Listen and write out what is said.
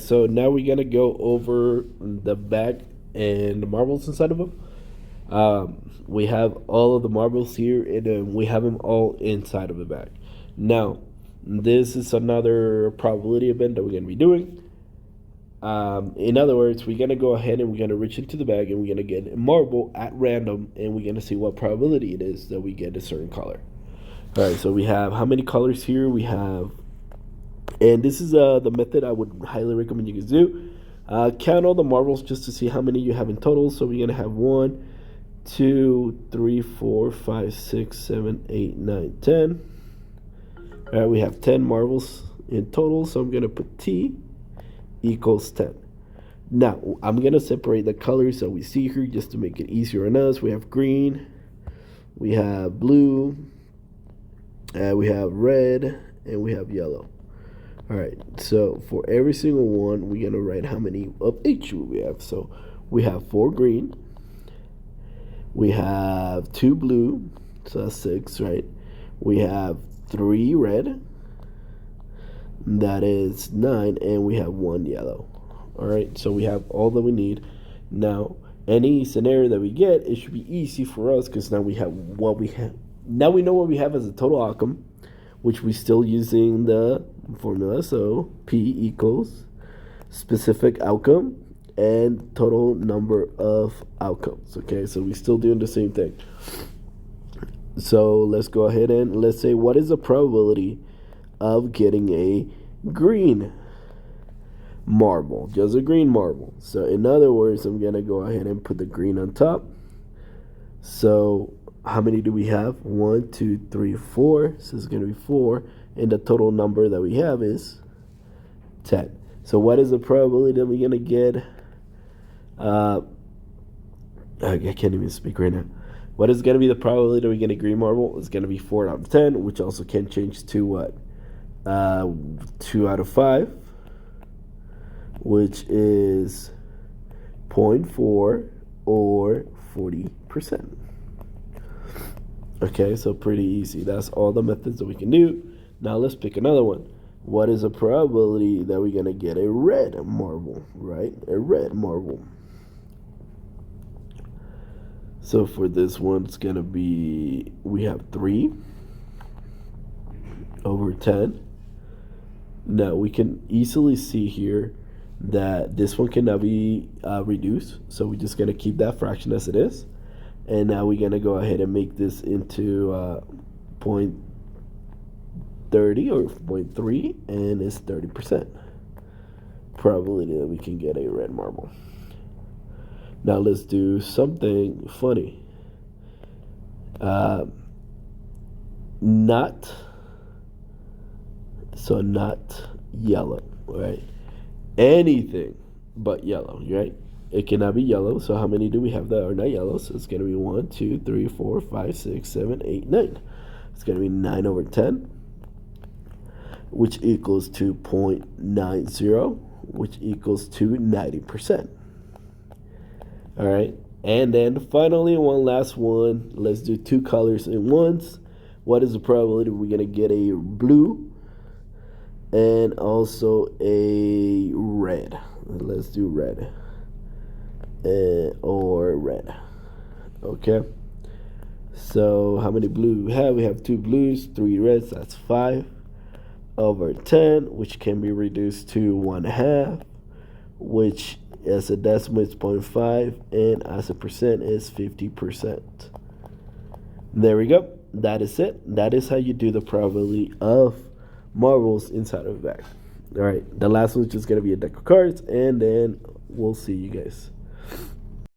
so now we're gonna go over the bag and the marbles inside of them. We have all of the marbles here, and we have them all inside of the bag. Now, this is another probability event that we're gonna be doing. In other words, we're gonna go ahead and we're gonna reach into the bag and we're gonna get a marble at random, and we're gonna see what probability it is that we get a certain color. All right, so we have how many colors here? We have, and this is the method I would highly recommend you guys do. Count all the marbles just to see how many you have in total. So we're gonna have 1, 2, 3, 4, 5, 6, 7, 8, 9, 10. All right, we have 10 marbles in total. So I'm gonna put T equals 10. Now I'm gonna separate the colors that we see here just to make it easier on us. We have green, we have blue, we have red, and we have yellow. All right, so for every single one, we're gonna write how many of each we have. So we have 4 green, we have 2 blue, so that's 6, right? We have 3 red, that is 9, and we have 1 yellow. All right, so we have all that we need. Now, any scenario that we get, it should be easy for us because now we have what we have. Now we know what we have as a total outcome, which we're still using the formula. So P equals specific outcome and total number of outcomes. Okay, so we're still doing the same thing. So let's go ahead and let's say, what is the probability of getting a green marble? Just a green marble. So in other words, I'm gonna go ahead and put the green on top. So how many do we have? 1, 2, 3, 4. So it's gonna be 4, and the total number that we have is 10. So what is the probability that we're gonna get? I can't even speak right now. What is gonna be the probability that we get a green marble? It's gonna be 4 out of 10, which also can change to what? 2 out of 5, which is 0.4 or 40%. Okay, so pretty easy. That's all the methods that we can do. Now let's pick another one. What is the probability that we're gonna get a red marble, right? A red marble. So for this one, it's gonna be, we have 3 over 10. Now we can easily see here that this one cannot be reduced, so we're just gonna keep that fraction as it is. And now we're gonna go ahead and make this into 0.30 or 0.3, and it's 30% probability that we can get a red marble. Now let's do something funny. Not yellow, right? Anything but yellow, right? It cannot be yellow. So how many do we have that are not yellow? So it's going to be 1, 2, 3, 4, 5, 6, 7, 8, 9. It's going to be 9 over 10, which equals to 0.90, which equals to 90%. All right. And then finally, one last one. Let's do 2 colors in once. What is the probability we're going to get a blue and also a red? Let's do red. Or red. Okay, so how many blue we have? We have 2 blues, 3 reds. That's 5 over 10, which can be reduced to 1/2, which as a decimal is 0.5, and as a percent is 50%. There we go. That is it. That is how you do the probability of marbles inside of a bag. All right, the last one's just gonna be a deck of cards, and then we'll see you guys.